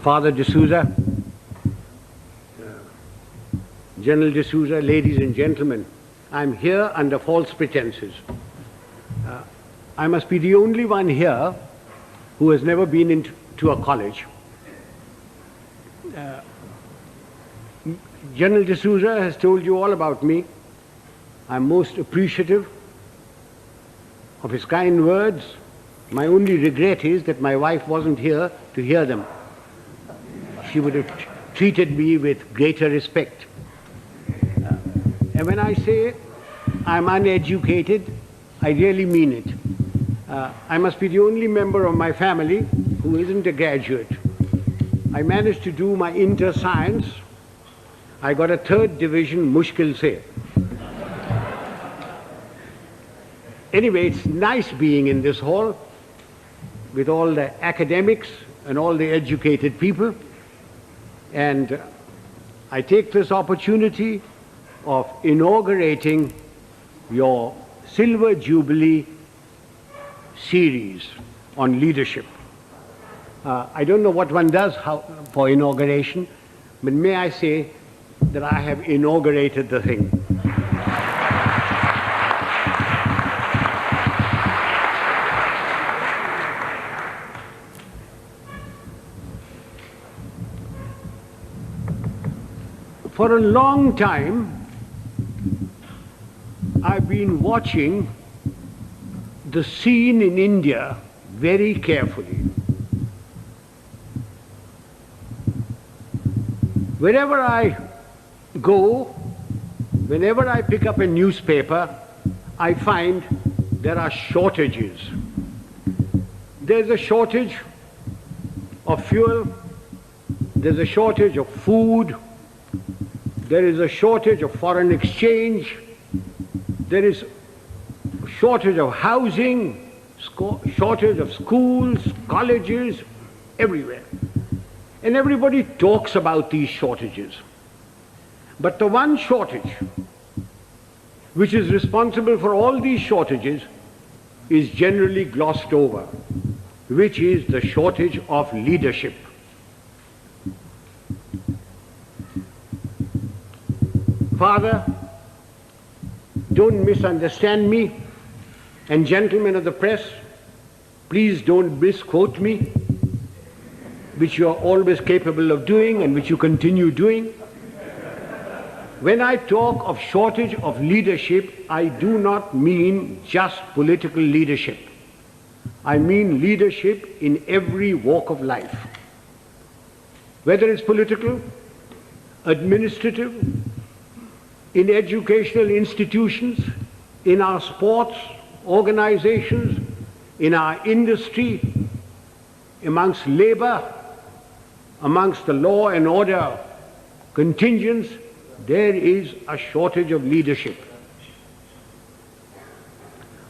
Father D'Souza, General D'Souza, ladies and gentlemen, I'm here under false pretenses. I must be the only one here who has never been into a college. General D'Souza has told you all about me. I'm most appreciative of his kind words. My only regret is that my wife wasn't here to hear them. She would have treated me with greater respect. And when I say I'm uneducated, I really mean it. I must be the only member of my family who isn't a graduate. I managed to do my inter-science. I got a 3rd division, mushkil se. Anyway, it's nice being in this hall with all the academics and all the educated people. And I take this opportunity of inaugurating your Silver Jubilee series on leadership. I don't know what one does for inauguration, but may I say that I have inaugurated the thing. For a long time, I've been watching the scene in India very carefully. Wherever I go, whenever I pick up a newspaper, I find there are shortages. There's a shortage of fuel, there's a shortage of food, there is a shortage of foreign exchange, there is a shortage of housing, shortage of schools, colleges, everywhere. And everybody talks about these shortages. But the one shortage which is responsible for all these shortages is generally glossed over, which is the shortage of leadership. Father, don't misunderstand me, and gentlemen of the press, please don't misquote me, which you are always capable of doing and which you continue doing. When I talk of shortage of leadership, I do not mean just political leadership. I mean leadership in every walk of life. Whether it's political, administrative, in educational institutions, in our sports organizations, in our industry, amongst labor, amongst the law and order contingents, there is a shortage of leadership.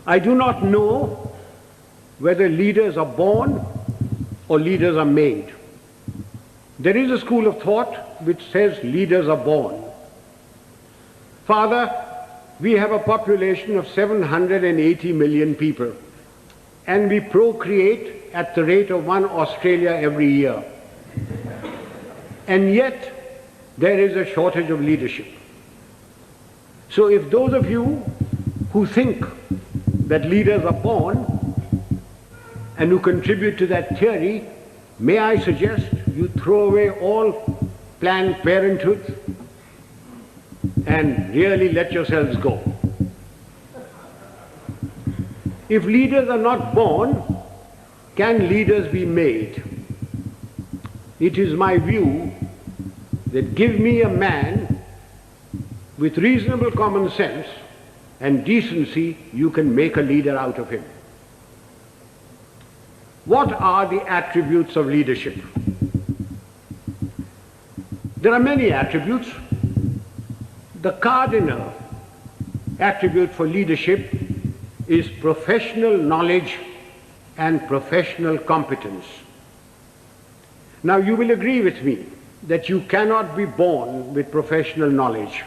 I do not know whether leaders are born or leaders are made. There is a school of thought which says leaders are born. Father, we have a population of 780 million people, and we procreate at the rate of 1 Australia every year. And yet, there is a shortage of leadership. So if those of you who think that leaders are born and who contribute to that theory, may I suggest you throw away all Planned Parenthood and really let yourselves go. If leaders are not born, can leaders be made? It is my view that give me a man with reasonable common sense and decency, you can make a leader out of him. What are the attributes of leadership? There are many attributes. The cardinal attribute for leadership is professional knowledge and professional competence. Now you will agree with me that you cannot be born with professional knowledge.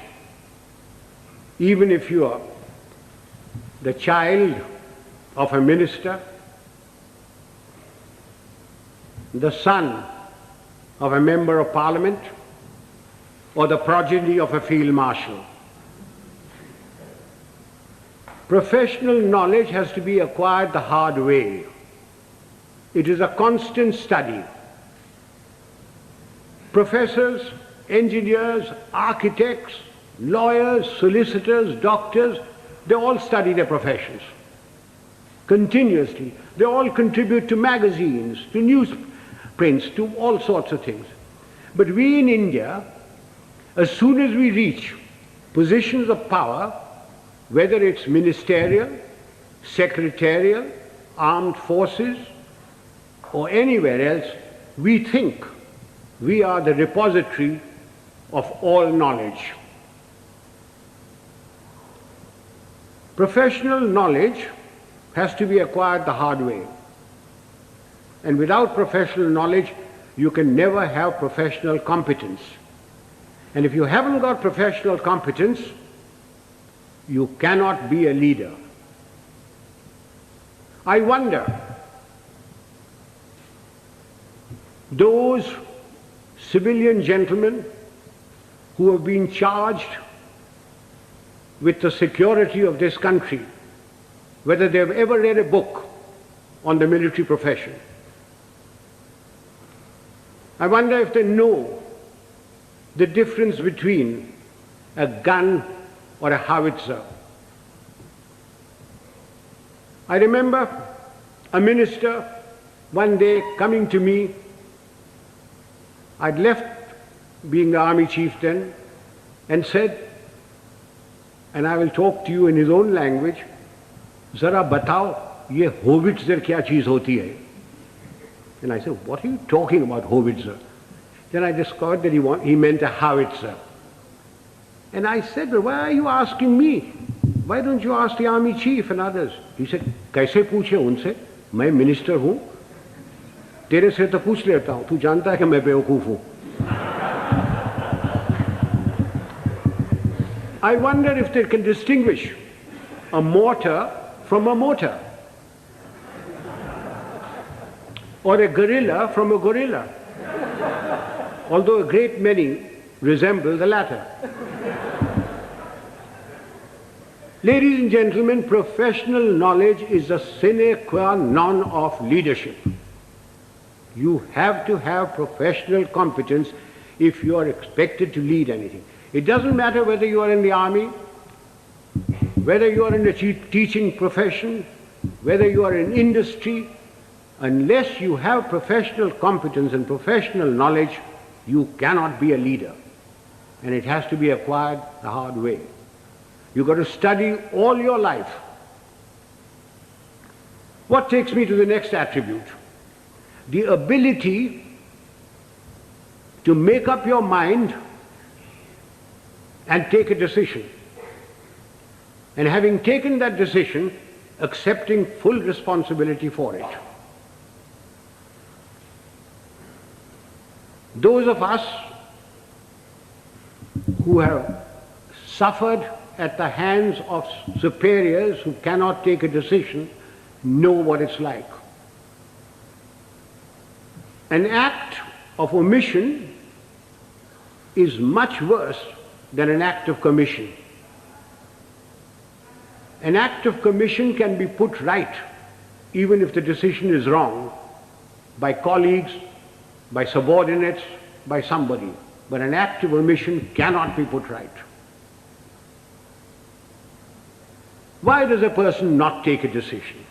Even if you are the child of a minister, the son of a member of parliament or the progeny of a field marshal. Professional knowledge has to be acquired the hard way. It is a constant study. Professors, engineers, architects, lawyers, solicitors, doctors, they all study their professions continuously. They all contribute to magazines, to newsprints, to all sorts of things. But we in India, as soon as we reach positions of power, whether it's ministerial, secretarial, armed forces, or anywhere else, we think we are the repository of all knowledge. Professional knowledge has to be acquired the hard way. And without professional knowledge, you can never have professional competence. And if you haven't got professional competence, you cannot be a leader. I wonder, those civilian gentlemen who have been charged with the security of this country, whether they've ever read a book on the military profession. I wonder if they know the difference between a gun or a howitzer. I remember a minister one day coming to me. I'd left being the army chief then, and said, and I will talk to you in his own language, Zara batao, ye howitzer kya cheez hoti hai? And I said, what are you talking about, howitzer? Then I discovered that he meant a howitzer. And I said, well, why are you asking me? Why don't you ask the army chief and others? He said, kaise पूछे उनसे? मैं minister हूँ. तेरे से तो पूछ लेता हूँ. तू जानता है कि मैं बेवकूफ हूँ. I wonder if they can distinguish a mortar from a mortar, or a gorilla from a gorilla, although a great many resemble the latter. Ladies and gentlemen, professional knowledge is a sine qua non of leadership. You have to have professional competence if you are expected to lead anything. It doesn't matter whether you are in the army, whether you are in the teaching profession, whether you are in industry, unless you have professional competence and professional knowledge, you cannot be a leader. And it has to be acquired the hard way. You've got to study all your life. What takes me to the next attribute? The ability to make up your mind and take a decision. And having taken that decision, accepting full responsibility for it. Those of us who have suffered at the hands of superiors who cannot take a decision know what it's like. An act of omission is much worse than an act of commission. An act of commission can be put right, even if the decision is wrong, by colleagues, by subordinates, by somebody. But an act of omission cannot be put right. Why does a person not take a decision?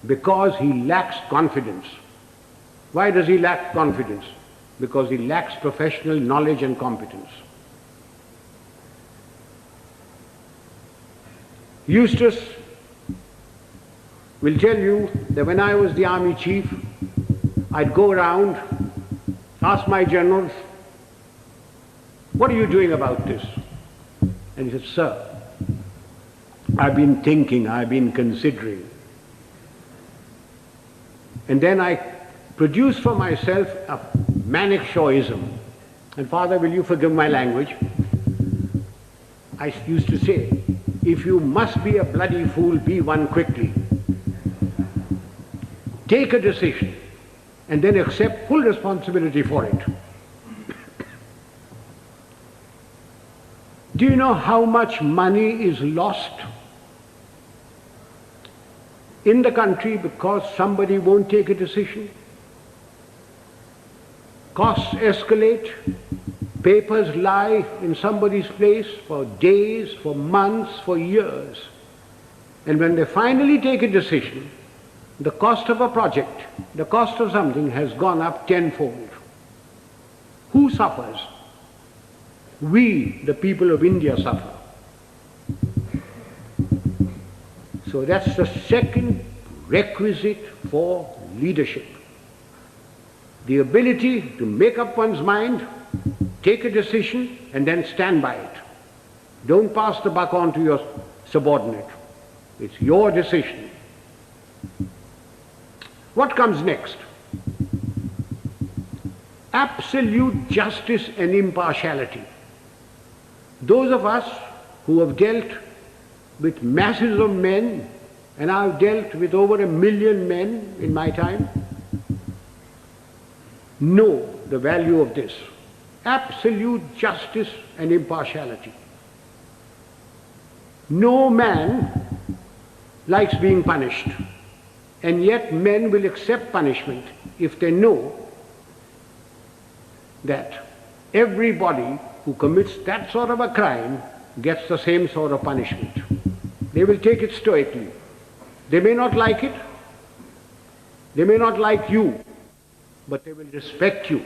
Because he lacks confidence. Why does he lack confidence? Because he lacks professional knowledge and competence. Eustace will tell you that when I was the army chief, I'd go around, ask my generals, what are you doing about this? And he said, sir, I've been thinking, I've been considering. And then I produced for myself a Manekshawism. And Father, will you forgive my language? I used to say, if you must be a bloody fool, be one quickly. Take a decision. and then accept full responsibility for it. Do you know how much money is lost in the country because somebody won't take a decision? Costs escalate, papers lie in somebody's place for days, for months, for years. And when they finally take a decision, the cost of a project, the cost of something has gone up tenfold. Who suffers? We, the people of India, suffer. So that's the second requisite for leadership. The ability to make up one's mind, take a decision, and then stand by it. Don't pass the buck on to your subordinate. It's your decision. What comes next? Absolute justice and impartiality. Those of us who have dealt with masses of men, and I've dealt with over 1 million men in my time, know the value of this. Absolute justice and impartiality. No man likes being punished, and yet men will accept punishment if they know that everybody who commits that sort of a crime gets the same sort of punishment. They will take it stoically. They may not like it, they may not like you, but they will respect you.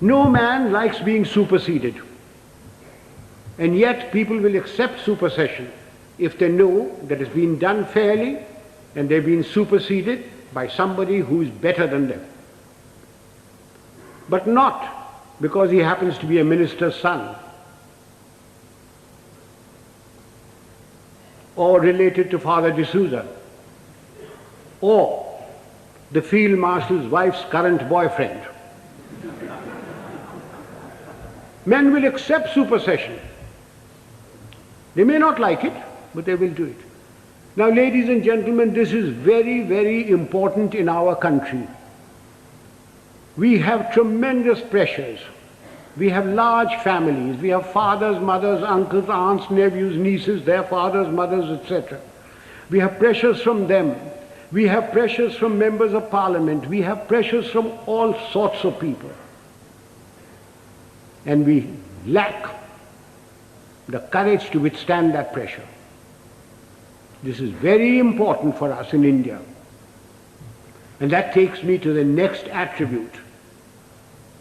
No man likes being superseded, and yet people will accept supersession if they know that it's been done fairly and they've been superseded by somebody who is better than them. But not because he happens to be a minister's son or related to Father D'Souza or the field marshal's wife's current boyfriend. Men will accept supersession. They may not like it, but they will do it. Now, ladies and gentlemen, this is very, very important in our country. We have tremendous pressures. We have large families. We have fathers, mothers, uncles, aunts, nephews, nieces, their fathers, mothers, etc. We have pressures from them. We have pressures from members of parliament. We have pressures from all sorts of people. And we lack the courage to withstand that pressure. This is very important for us in India. And that takes me to the next attribute: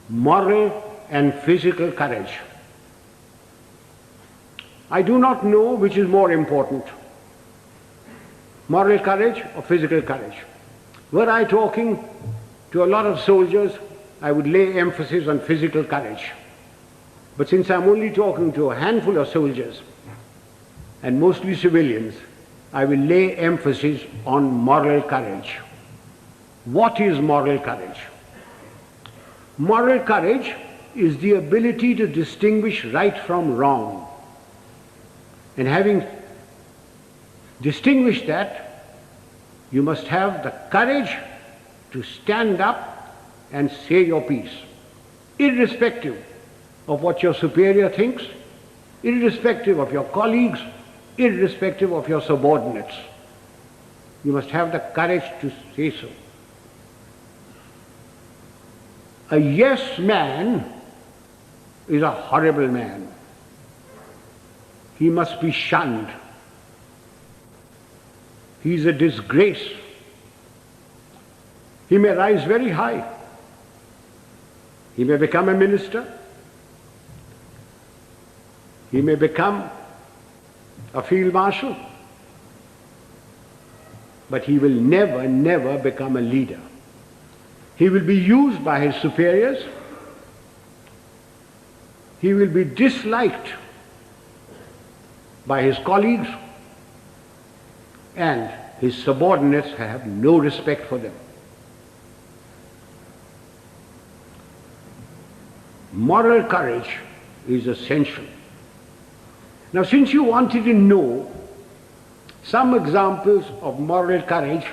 moral and physical courage. I do not know which is more important, moral courage or physical courage. Were I talking to a lot of soldiers, I would lay emphasis on physical courage. But since I'm only talking to a handful of soldiers, and mostly civilians, I will lay emphasis on moral courage. What is moral courage? Moral courage is the ability to distinguish right from wrong. And having distinguished that, you must have the courage to stand up and say your piece, irrespective of what your superior thinks, irrespective of your colleagues, irrespective of your subordinates. You must have the courage to say so. A yes man is a horrible man. He must be shunned. He is a disgrace. He may rise very high. He may become a minister. He may become a field marshal, but he will never, never become a leader. He will be used by his superiors. He will be disliked by his colleagues, and his subordinates have no respect for them. Moral courage is essential. Now, since you wanted to know Some examples of moral courage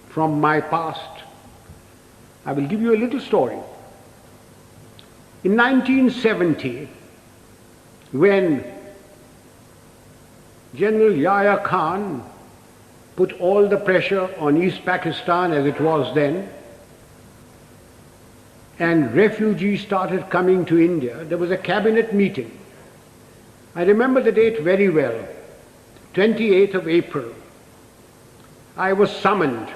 from my past. I will give you a little story. In 1970, when General Yahya Khan put all the pressure on East Pakistan as it was then, and refugees started coming to India, there was a cabinet meeting. I remember the date very well, 28th of April. I was summoned.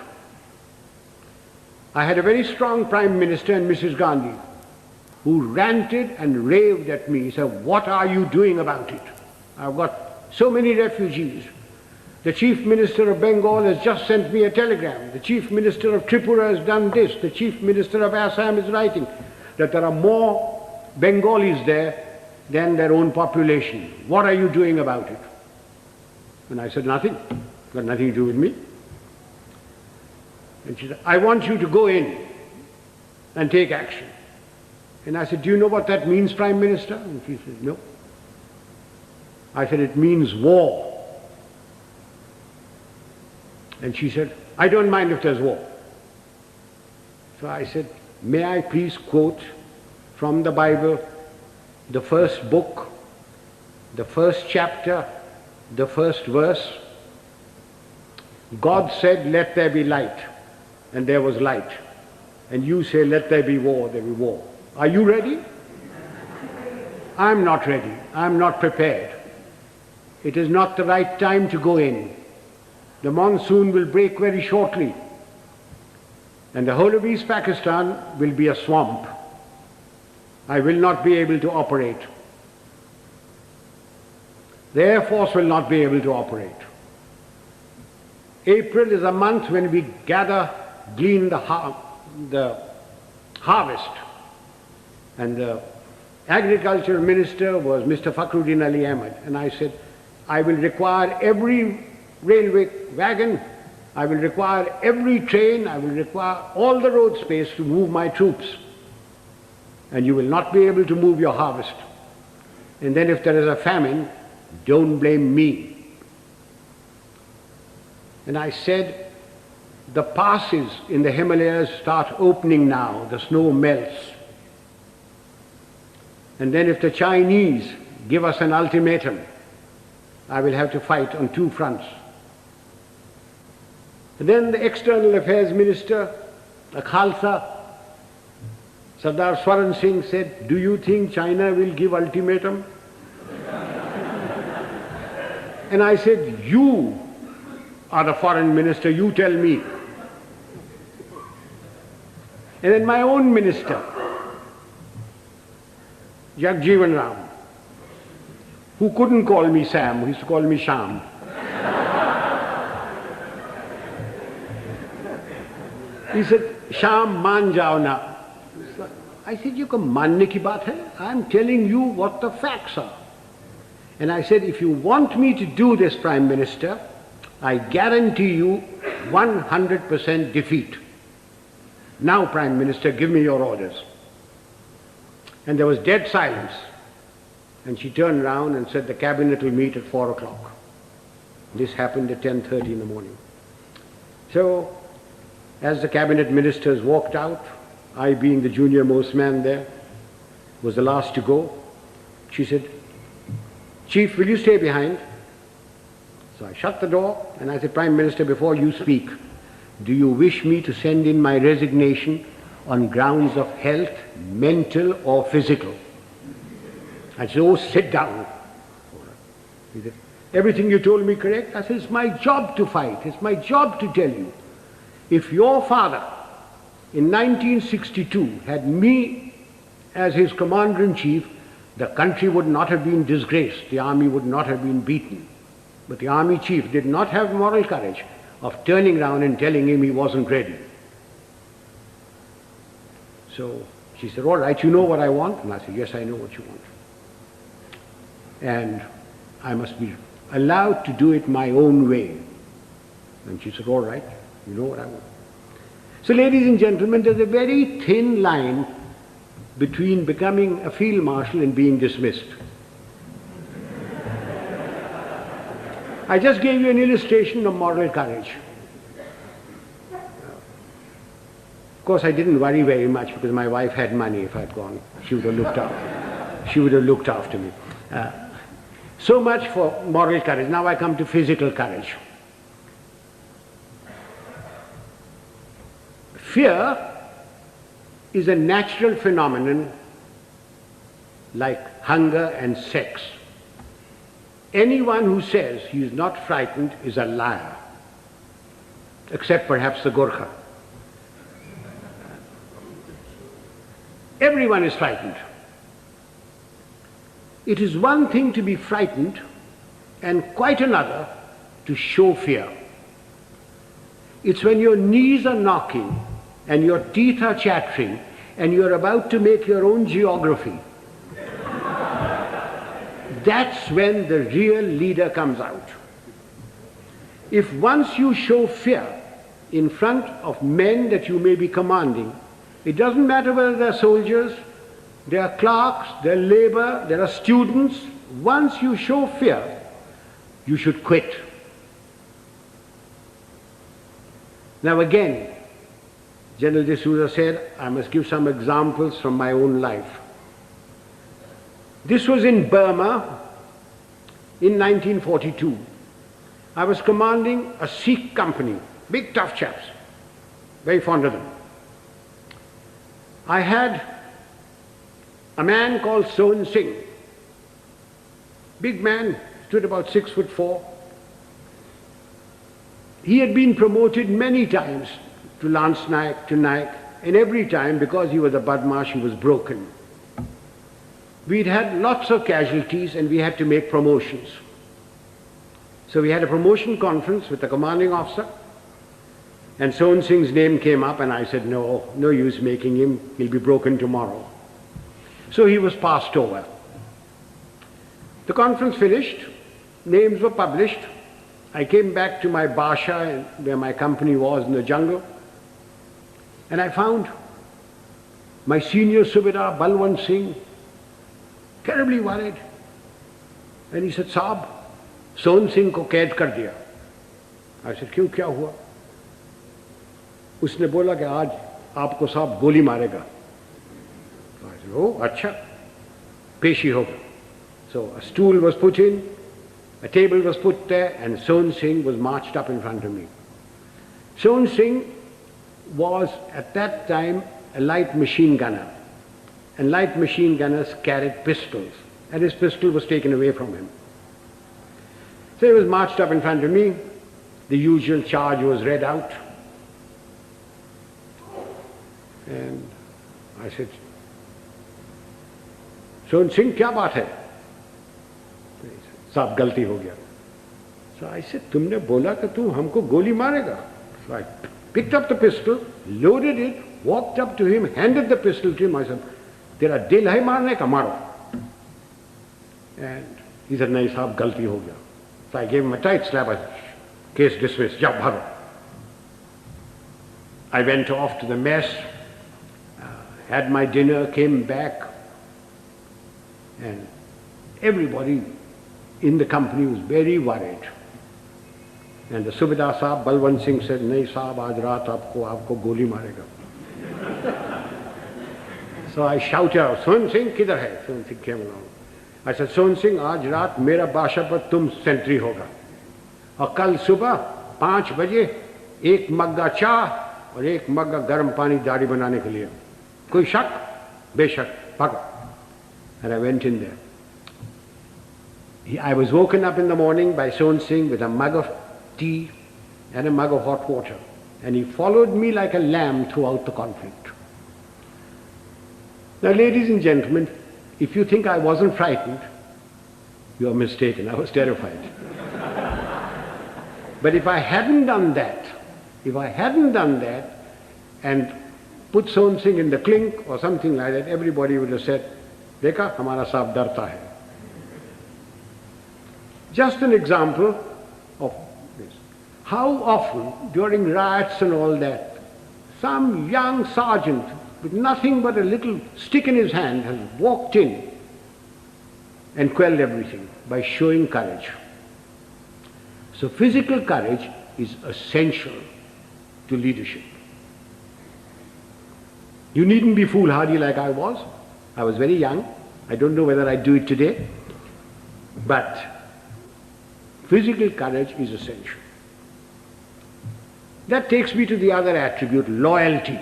I had a very strong Prime Minister and Mrs. Gandhi, who ranted and raved at me, said, "What are you doing about it? I've got so many refugees. The Chief Minister of Bengal has just sent me a telegram. The Chief Minister of Tripura has done this. The Chief Minister of Assam is writing that there are more Bengalis there than their own population. What are you doing about it?" And I said, "Nothing. Got nothing to do with me." And she said, "I want you to go in and take action." And I said, "Do you know what that means, Prime Minister?" And she said, "No." I said, "It means war." And she said, "I don't mind if there's war." So I said, "May I please quote from the Bible, the first book, the first chapter, the first verse? God said, 'Let there be light,' and there was light. And you say, 'Let there be war,' there be war. Are you ready?" "I'm not ready. I'm not prepared. It is not the right time to go in. The monsoon will break very shortly, and the whole of East Pakistan will be a swamp. I will not be able to operate. The Air Force will not be able to operate. April is a month when we glean the harvest." And the Agriculture Minister was Mr. Fakhruddin Ali Ahmed. And I said, "I will require every railway wagon, I will require every train, I will require all the road space to move my troops. And you will not be able to move your harvest. And then if there is a famine, don't blame me." And I said, the passes in the Himalayas start opening now, the snow melts. And then if the Chinese give us an ultimatum, I will have to fight on two fronts. And then the External Affairs Minister, a Khalsa, Sardar Swaran Singh, said, "Do you think China will give ultimatum?" And I said, "You are the foreign minister, you tell me." And then my own minister, Jagjeevan Ram, who couldn't call me Sam, who used to call me Sham. He said, "Sham, maan jao na." I said, "You can manne ki baat hai? I'm telling you what the facts are." And I said, "If you want me to do this, Prime Minister, I guarantee you 100% defeat. Now, Prime Minister, give me your orders." And there was dead silence. And she turned around and said, "The cabinet will meet at 4 o'clock. This happened at 10:30 in the morning. So, as the cabinet ministers walked out, I being the junior most man there, was the last to go, she said, "Chief, will you stay behind?" So I shut the door and I said, "Prime Minister, before you speak, do you wish me to send in my resignation on grounds of health, mental or physical?" I said, "Oh, sit down." He said, "Everything you told me correct?" I said, "It's my job to fight. It's my job to tell you. If your father in 1962 had me as his commander-in-chief, the country would not have been disgraced. The army would not have been beaten. But the army chief did not have moral courage of turning around and telling him he wasn't ready." So she said, "All right, you know what I want?" And I said, "Yes, I know what you want. And I must be allowed to do it my own way." And she said, "All right, you know what I want." So, ladies and gentlemen, there's a very thin line between becoming a field marshal and being dismissed. I just gave you an illustration of moral courage. Of course, I didn't worry very much because my wife had money. If I'd gone, she would have looked after. She would have looked after me. So much for moral courage. Now I come to physical courage. Fear is a natural phenomenon like hunger and sex. Anyone who says he is not frightened is a liar, except perhaps the Gorkha. Everyone is frightened. It is one thing to be frightened and quite another to show fear. It's when your knees are knocking and your teeth are chattering and you're about to make your own geography. That's when the real leader comes out. If once you show fear in front of men that you may be commanding, it doesn't matter whether they're soldiers, they're clerks, they're labor, there are students. Once you show fear, you should quit. Now again, General D'Souza said, I must give some examples from my own life. This was in Burma in 1942. I was commanding a Sikh company, big tough chaps, very fond of them. I had a man called Sohan Singh, big man, stood about 6'4". He had been promoted many times to Lance Naik, to Naik, and every time, because he was a Badmash, he was broken. We'd had lots of casualties and we had to make promotions. So we had a promotion conference with the commanding officer, and Sohan Singh's name came up and I said, no use making him, he'll be broken tomorrow. So he was passed over. The conference finished, names were published. I came back to my Basha where my company was in the jungle, and I found my senior Subedar Balwant Singh terribly worried. And he said, Saab, Sohan Singh ko kaid kar diya. I said, क्यों क्या हुआ? उसने बोला कि आज आपको साहब गोली मारेगा. I said, oh, अच्छा, पेशी होगा. So a stool was put in, a table was put there, and Sohan Singh was marched up in front of me. Sohan Singh was at that time a light machine gunner, and light machine gunners carried pistols, and his pistol was taken away from him. So he was marched up in front of me. The usual charge was read out. And I said, Sohan Singh, क्या बात है? साहब गलती हो गया. So I said, तुमने बोला कि तू हमको गोली मारेगा. So I picked up the pistol, loaded it, walked up to him, handed the pistol to him. I said, तेरा दिल है मारने का, मारो. And he said, नहीं साहब गलती हो गया. So I gave him a tight slap. I said, case dismissed, जाओ भागो. I went off to the mess, had my dinner, came back, and everybody in the company was very worried. And the Subedar Saab, Balwant Singh said, नहीं साहब आज रात आपको गोली मारेगा. So I shouted out, Sohan Singh किधर है? Sohan Singh came along. I said, Sohan Singh, आज रात मेरा बाशा पर तुम सेंट्री होगा, और कल सुबह 5 बजे एक मग्गा चाह और एक मग्गा गर्म पानी दाढ़ी बनाने के लिए. कोई शक? बेशक, भागो. And I went in there. I was woken up in the morning by Sohan Singh with a mug of tea and a mug of hot water, and he followed me like a lamb throughout the conflict. Now, ladies and gentlemen, if you think I wasn't frightened, you are mistaken. I was terrified. But if I hadn't done that, and put Sohan Singh in the clink or something like that, everybody would have said, Dekha, hamara saab darta hai. Just an example of this. How often during riots and all that, some young sergeant with nothing but a little stick in his hand has walked in and quelled everything by showing courage. So physical courage is essential to leadership. You needn't be foolhardy like I was. I was very young. I don't know whether I'd do it today. But physical courage is essential. That takes me to the other attribute, loyalty.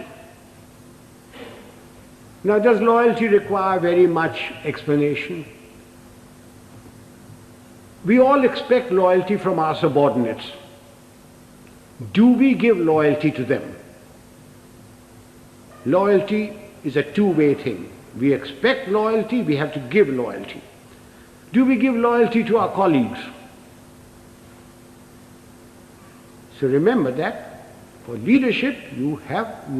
Now, does loyalty require very much explanation? We all expect loyalty from our subordinates. Do we give loyalty to them? Loyalty is a two-way thing. We expect loyalty, we have to give loyalty. Do we give loyalty to our colleagues? So remember that for leadership, you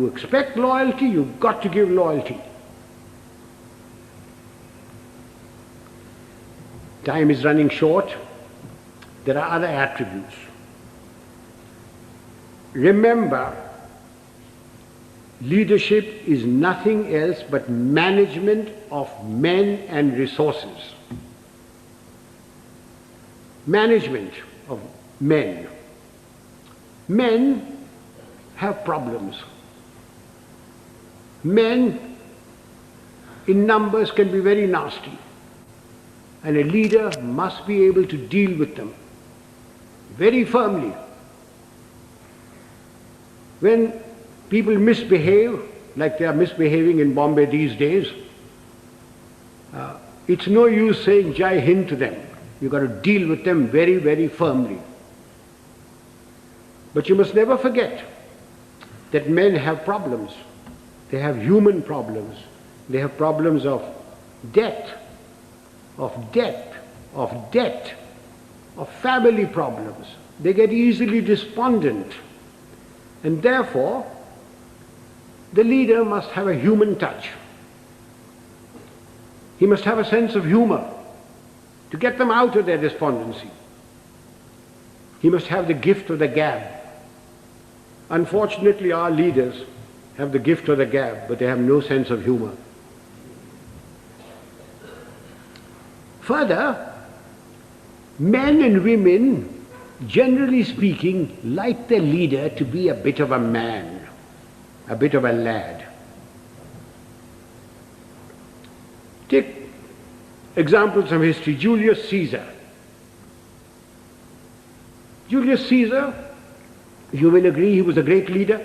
expect loyalty, you've got to give loyalty. Time is running short. There are other attributes. Remember, leadership is nothing else but management of men and resources. Management of men. Men have problems. Men in numbers can be very nasty. And a leader must be able to deal with them very firmly. When people misbehave, like they are misbehaving in Bombay these days, it's no use saying Jai Hind to them. You've got to deal with them very, very firmly. But you must never forget that men have problems. They have human problems. They have problems of debt, of family problems. They get easily despondent. And therefore, the leader must have a human touch. He must have a sense of humor to get them out of their despondency. He must have the gift of the gab. Unfortunately, our leaders have the gift of the gab, but they have no sense of humor. Further, men and women, generally speaking, like their leader to be a bit of a man, a bit of a lad. Take examples from history. Julius Caesar. Julius Caesar, you will agree, he was a great leader.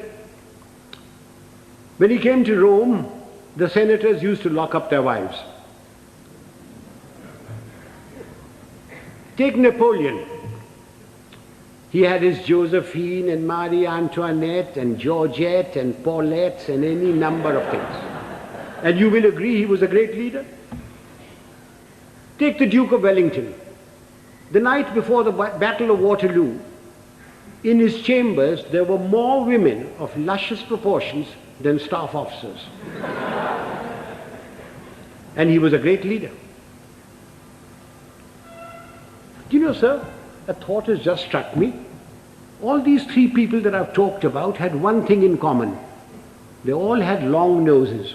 When he came to Rome, the senators used to lock up their wives. Take Napoleon. He had his Josephine and Marie Antoinette and Georgette and Paulette and any number of things. And you will agree he was a great leader. Take the Duke of Wellington. The night before the Battle of Waterloo, in his chambers there were more women of luscious proportions than staff officers. And he was a great leader. Do you know, sir, a thought has just struck me. All these three people that I've talked about had one thing in common. They all had long noses.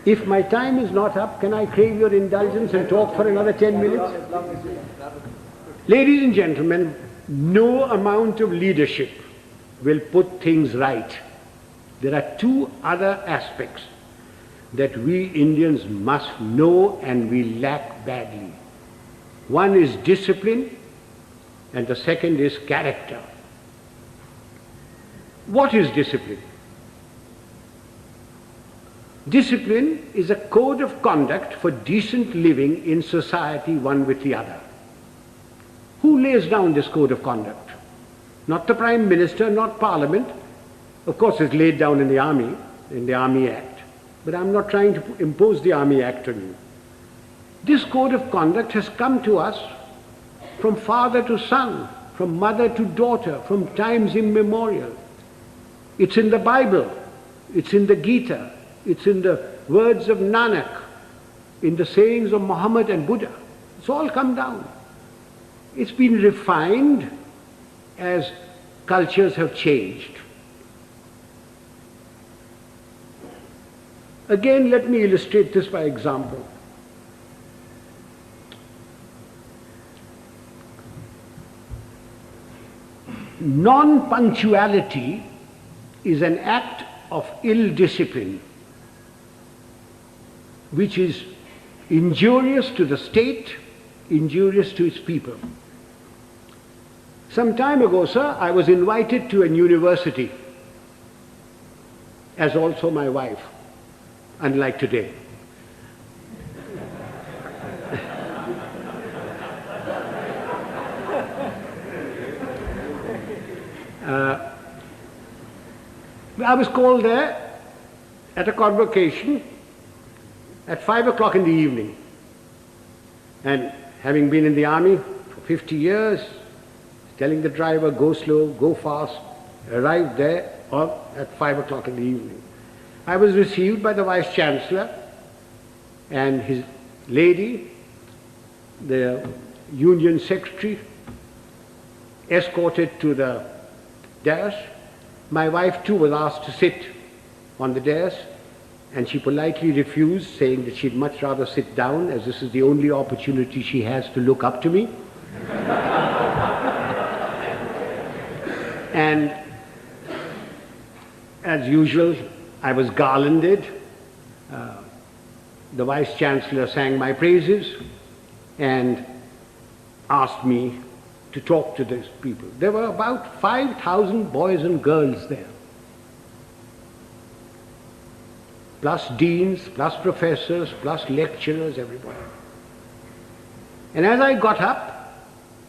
If my time is not up, can I crave your indulgence and talk for another 10 minutes? Ladies and gentlemen, no amount of leadership will put things right. There are two other aspects that we Indians must know and we lack badly. One is discipline and the second is character. What is discipline? Discipline is a code of conduct for decent living in society one with the other. Who lays down this code of conduct? Not the Prime Minister, not Parliament. Of course it's laid down in the Army Act. But I'm not trying to impose the Army Act on you. This code of conduct has come to us from father to son, from mother to daughter, from times immemorial. It's in the Bible, it's in the Gita, it's in the words of Nanak, in the sayings of Muhammad and Buddha. It's all come down. It's been refined as cultures have changed. Again, let me illustrate this by example. Non-punctuality is an act of ill discipline which is injurious to the state, injurious to its people. Some time ago, sir, I was invited to an university, as also my wife, unlike today. I was called there at a convocation at 5 o'clock in the evening. And having been in the army for 50 years, telling the driver, go slow, go fast, arrived there at 5 o'clock in the evening. I was received by the Vice Chancellor and his lady, the Union Secretary, escorted to the dais. My wife too was asked to sit on the dais, and she politely refused, saying that she'd much rather sit down, as this is the only opportunity she has to look up to me. And as usual, I was garlanded. The Vice Chancellor sang my praises and asked me to talk to these people. There were about 5,000 boys and girls there, plus deans, plus professors, plus lecturers, everybody. And as I got up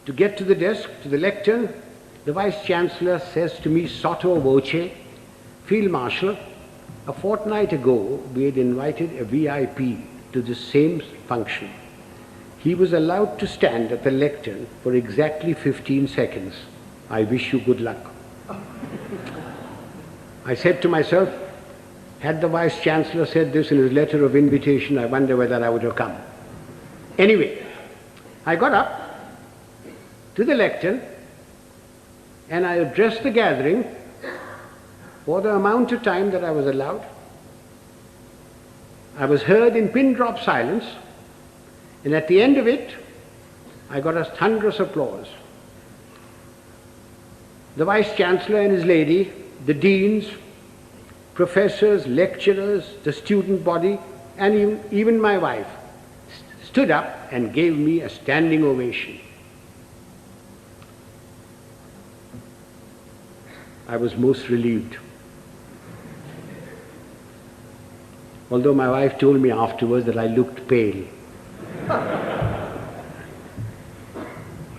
to get to the desk, to the lectern, the Vice Chancellor says to me, sotto voce, Field Marshal, a fortnight ago we had invited a VIP to the same function. He was allowed to stand at the lectern for exactly 15 seconds. I wish you good luck. I said to myself, had the Vice Chancellor said this in his letter of invitation, I wonder whether I would have come. Anyway, I got up to the lectern and I addressed the gathering for the amount of time that I was allowed. I was heard in pin-drop silence, and at the end of it, I got a thunderous applause. The Vice Chancellor and his lady, the deans, professors, lecturers, the student body, and even my wife stood up and gave me a standing ovation. I was most relieved. Although my wife told me afterwards that I looked pale.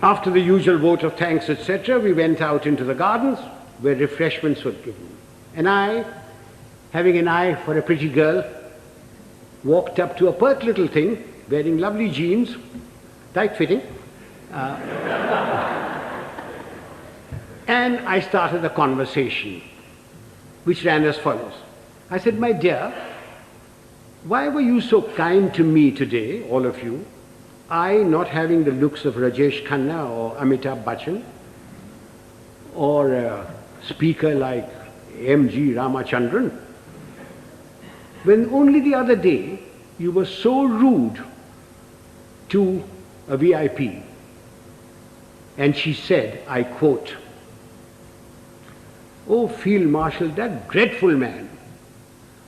After the usual vote of thanks, etc., we went out into the gardens where refreshments were given. And I, having an eye for a pretty girl, walked up to a pert little thing, wearing lovely jeans, tight-fitting, and I started a conversation which ran as follows. I said, my dear, why were you so kind to me today, all of you? I not having the looks of Rajesh Khanna or Amitabh Bachchan, or a speaker like M.G. Ramachandran, when only the other day you were so rude to a VIP. And she said, I quote, "Oh, Field Marshal, that dreadful man.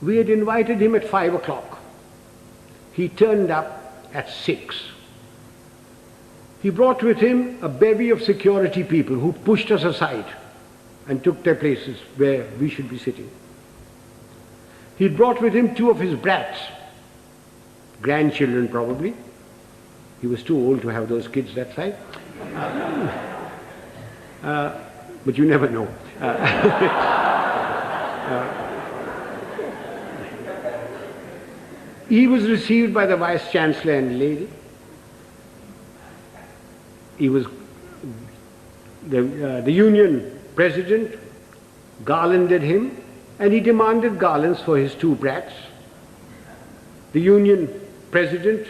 We had invited him at 5 o'clock. He turned up at 6. He brought with him a bevy of security people who pushed us aside and took their places where we should be sitting. He brought with him 2 of his brats, grandchildren probably. He was too old to have those kids that side. But you never know. He was received by the Vice Chancellor and lady. He was the Union President garlanded him, and he demanded garlands for his 2 brats. The Union President,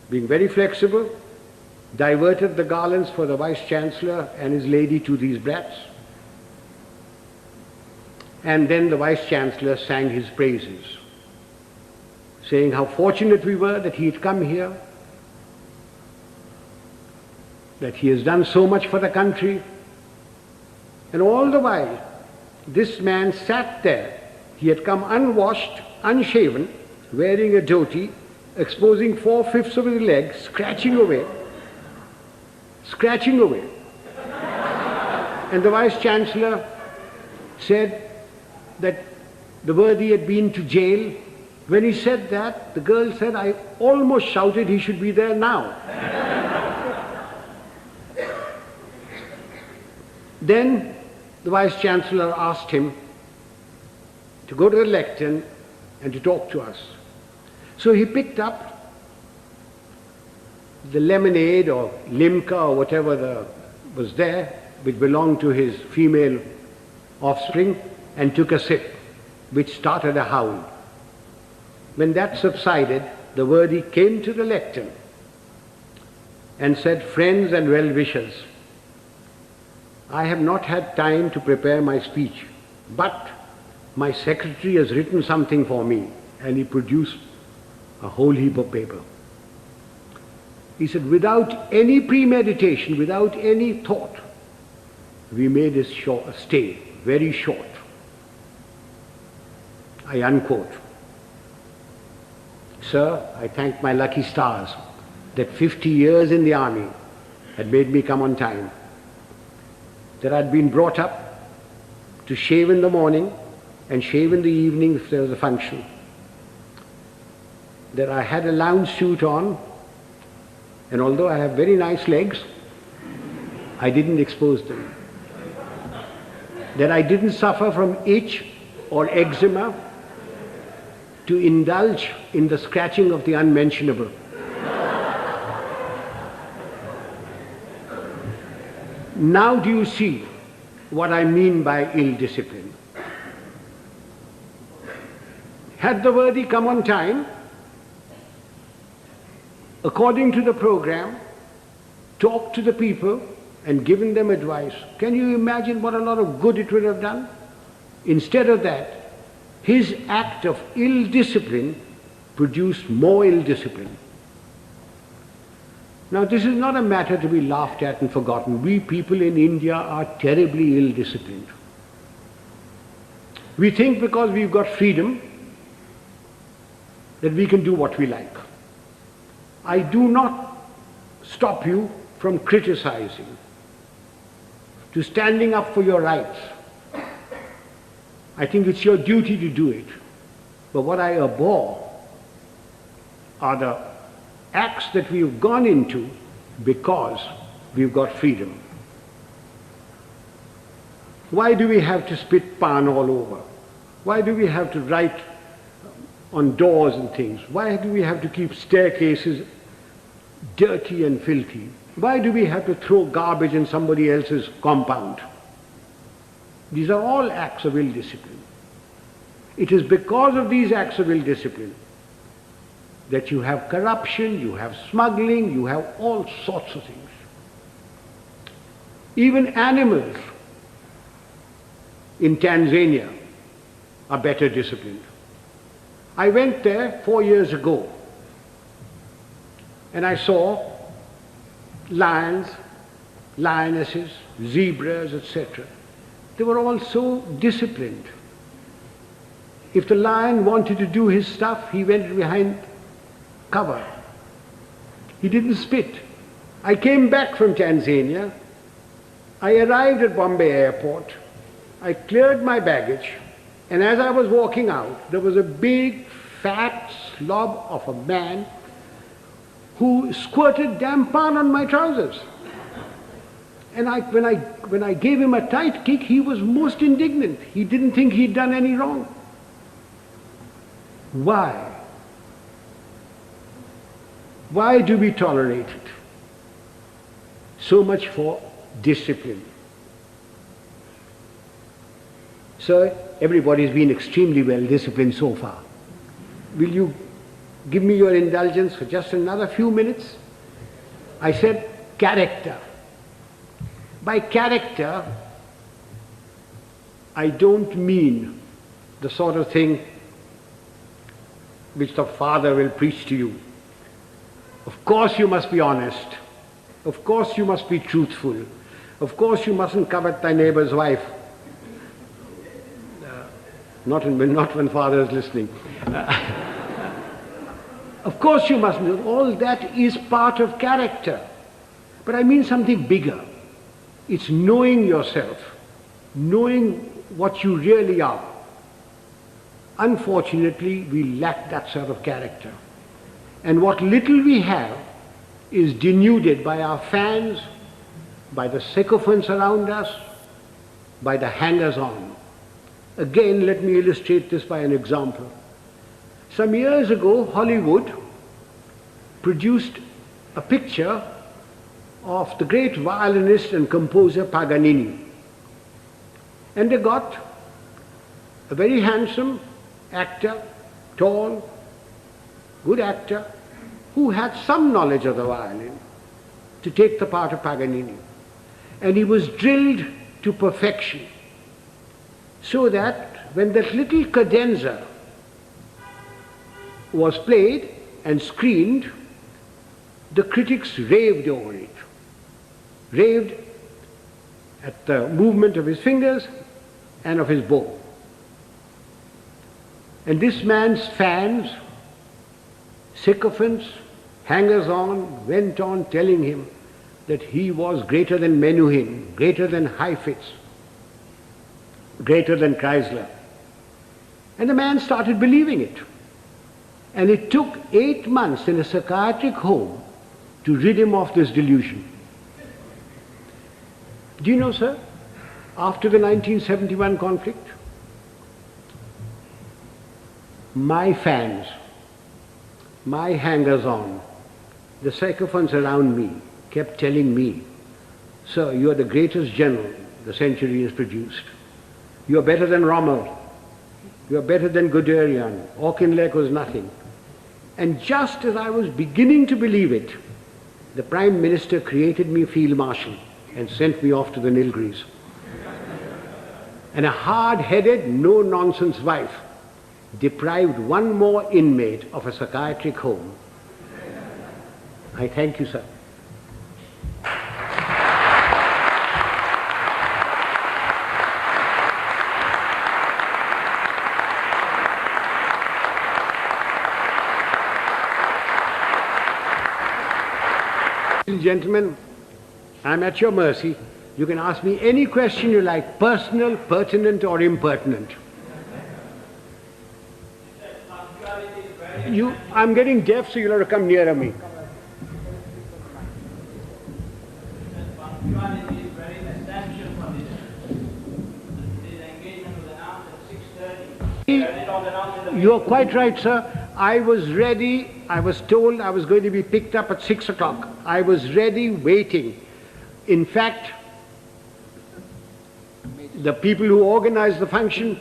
being very flexible, diverted the garlands for the Vice Chancellor and his lady to these brats. And then the Vice-Chancellor sang his praises, saying how fortunate we were that he had come here, that he has done so much for the country. And all the while, this man sat there. He had come unwashed, unshaven, wearing a dhoti, exposing 4/5 of his legs, scratching away. And the Vice-Chancellor said that the worthy had been to jail. When he said that, the girl said, I almost shouted he should be there now. Then the Vice-Chancellor asked him to go to the lectern and to talk to us. So he picked up the lemonade or limca or whatever was there, which belonged to his female offspring, and took a sip, which started a howl. When that subsided, the worthy came to the lectern and said, friends and well-wishers, I have not had time to prepare my speech, but my secretary has written something for me, and he produced a whole heap of paper. He said, without any premeditation, without any thought, we made his stay very short. I unquote. Sir, I thank my lucky stars that 50 years in the army had made me come on time, that I'd been brought up to shave in the morning and shave in the evening if there was a function, that I had a lounge suit on, and although I have very nice legs, I didn't expose them, that I didn't suffer from itch or eczema to indulge in the scratching of the unmentionable. Now do you see what I mean by ill discipline? Had the worthy come on time, according to the program, talked to the people and given them advice, can you imagine what a lot of good it would have done? Instead of that, his act of ill discipline produced more ill discipline. Now this is not a matter to be laughed at and forgotten. We people in India are terribly ill disciplined. We think because we've got freedom that we can do what we like. I do not stop you from criticizing, to standing up for your rights. I think it's your duty to do it. But what I abhor are the acts that we've gone into because we've got freedom. Why do we have to spit pan all over? Why do we have to write on doors and things? Why do we have to keep staircases dirty and filthy? Why do we have to throw garbage in somebody else's compound? These are all acts of ill discipline. It is because of these acts of ill discipline that you have corruption, you have smuggling, you have all sorts of things. Even animals in Tanzania are better disciplined. I went there 4 years ago and I saw lions, lionesses, zebras, etc. They were all so disciplined. If the lion wanted to do his stuff, he went behind cover. He didn't spit. I came back from Tanzania. I arrived at Bombay airport. I cleared my baggage, and as I was walking out, there was a big, fat slob of a man who squirted damn pan on my trousers. And when I gave him a tight kick, he was most indignant. He didn't think he'd done any wrong. Why? Why do we tolerate it? So much for discipline. So everybody's been extremely well disciplined so far. Will you give me your indulgence for just another few minutes? I said character. By character, I don't mean the sort of thing which the father will preach to you. Of course you must be honest. Of course you must be truthful. Of course you mustn't covet thy neighbor's wife. Not when father is listening. Of course you mustn't. All that is part of character. But I mean something bigger. It's knowing yourself, knowing what you really are. Unfortunately, we lack that sort of character. And what little we have is denuded by our fans, by the sycophants around us, by the hangers-on. Again, let me illustrate this by an example. Some years ago, Hollywood produced a picture of the great violinist and composer Paganini. And they got a very handsome actor, tall, good actor, who had some knowledge of the violin, to take the part of Paganini. And he was drilled to perfection, so that when that little cadenza was played and screened, the critics raved over it, raved at the movement of his fingers and of his bow. And this man's fans, sycophants, hangers-on, went on telling him that he was greater than Menuhin, greater than Heifetz, greater than Chrysler. And the man started believing it. And it took 8 months in a psychiatric home to rid him of this delusion. Do you know, sir, after the 1971 conflict, my fans, my hangers-on, the sycophants around me kept telling me, "Sir, you are the greatest general the century has produced. You are better than Rommel. You are better than Guderian. Auchinleck was nothing." And just as I was beginning to believe it, the Prime Minister created me Field Marshal and sent me off to the Nilgiris. And a hard-headed, no-nonsense wife deprived one more inmate of a psychiatric home. I thank you, sir. Ladies and gentlemen, I'm at your mercy. You can ask me any question you like, personal, pertinent or impertinent. I'm getting deaf, so you'll have to come nearer me. Punctuality is very essential for this. This engagement was announced at 6:30. You are quite right, sir. I was ready. I was told I was going to be picked up at 6 o'clock. I was ready, waiting. In fact, the people who organized the function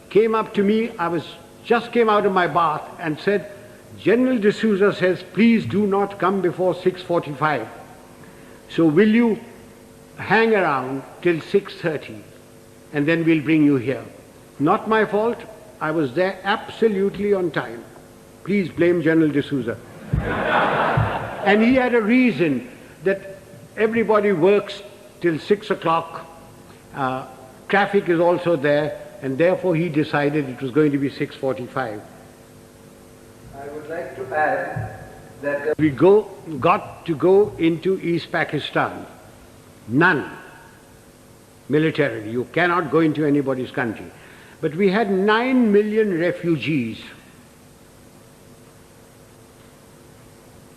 came up to me. I just came out of my bath and said, "General D'Souza says, please do not come before 6:45. So will you hang around till 6:30 and then we'll bring you here." Not my fault. I was there absolutely on time. Please blame General D'Souza. And he had a reason that everybody works till 6 o'clock. Traffic is also there, and therefore he decided it was going to be 6:45. I would like to add that We got to go into East Pakistan. None. Militarily. You cannot go into anybody's country. But we had 9 million refugees.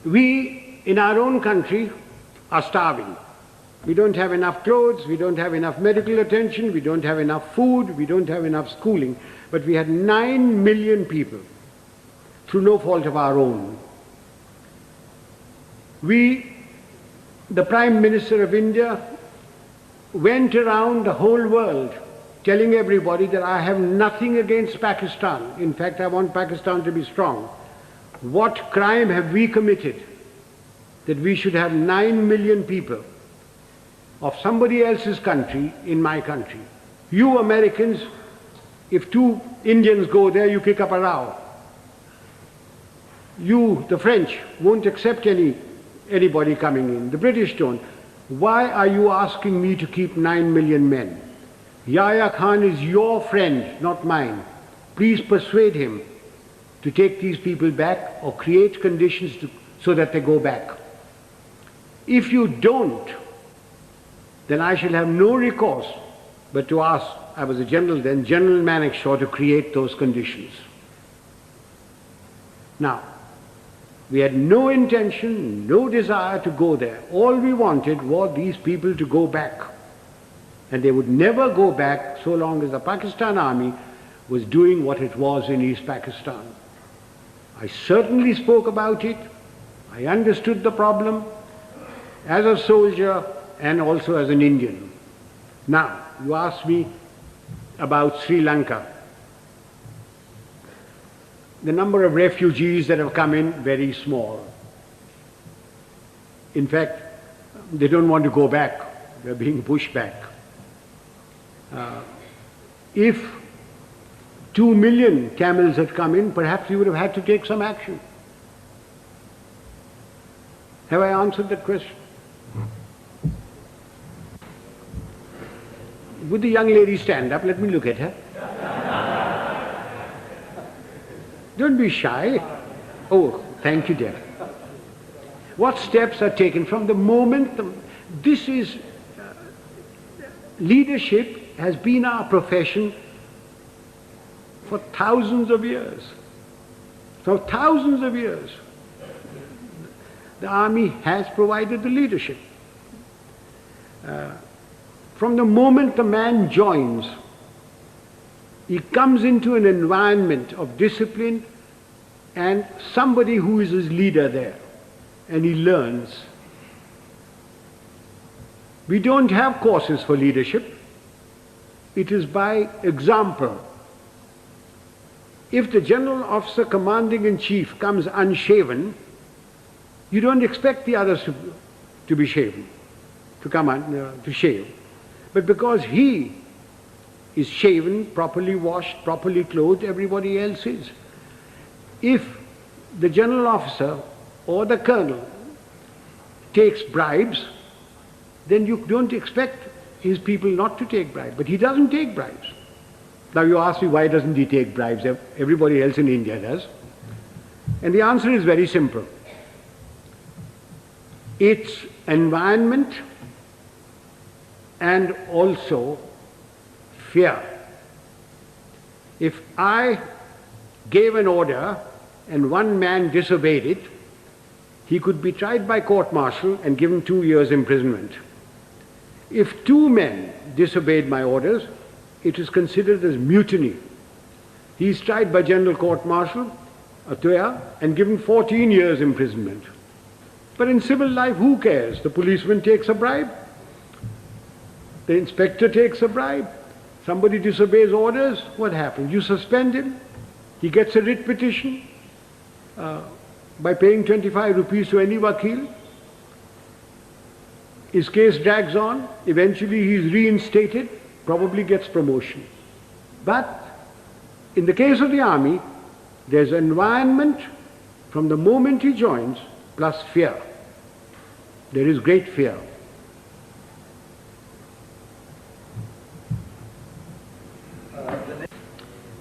We, in our own country, are starving. We don't have enough clothes, we don't have enough medical attention, we don't have enough food, we don't have enough schooling. But we had 9 million people, through no fault of our own. We, the Prime Minister of India, went around the whole world telling everybody that I have nothing against Pakistan. In fact, I want Pakistan to be strong. What crime have we committed that we should have 9 million people of somebody else's country in my country? You Americans, if two Indians go there, you kick up a row. You, the French, won't accept anybody coming in. The British don't. Why are you asking me to keep 9 million men? Yahya Khan is your friend, not mine. Please persuade him to take these people back or create conditions so that they go back. If you don't, then I shall have no recourse but to ask, I was a general then, General Manekshaw to create those conditions. Now, we had no intention, no desire to go there. All we wanted was these people to go back. And they would never go back so long as the Pakistan army was doing what it was in East Pakistan. I certainly spoke about it. I understood the problem as a soldier and also as an Indian. Now, you asked me about Sri Lanka. The number of refugees that have come in, very small. In fact, they don't want to go back. They're being pushed back. If 2 million camels had come in, perhaps you would have had to take some action. Have I answered that question? Would the young lady stand up? Let me look at her. Don't be shy. Oh, thank you, dear. What steps are taken from the moment this is leadership has been our profession for thousands of years. For thousands of years. The army has provided the leadership. From the moment the man joins, he comes into an environment of discipline and somebody who is his leader there, and he learns. We don't have courses for leadership. It is by example. If the general officer commanding in chief comes unshaven, you don't expect the others to be shaven, to shave. But because he is shaven, properly washed, properly clothed, everybody else is. If the general officer or the colonel takes bribes, then you don't expect his people not to take bribes. But he doesn't take bribes. Now you ask me, why doesn't he take bribes? Everybody else in India does. And the answer is very simple. It's environment and also fear. If I gave an order and one man disobeyed it, he could be tried by court-martial and given 2 years imprisonment. If 2 men disobeyed my orders, it is considered as mutiny. He is tried by general court-martial, and given 14 years imprisonment. But in civil life, who cares? The policeman takes a bribe. The inspector takes a bribe. Somebody disobeys orders, what happens? You suspend him. He gets a writ petition by paying 25 rupees to any wakil. His case drags on. Eventually he is reinstated, probably gets promotion. But in the case of the army, there's environment from the moment he joins, plus fear. There is great fear.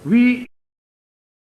We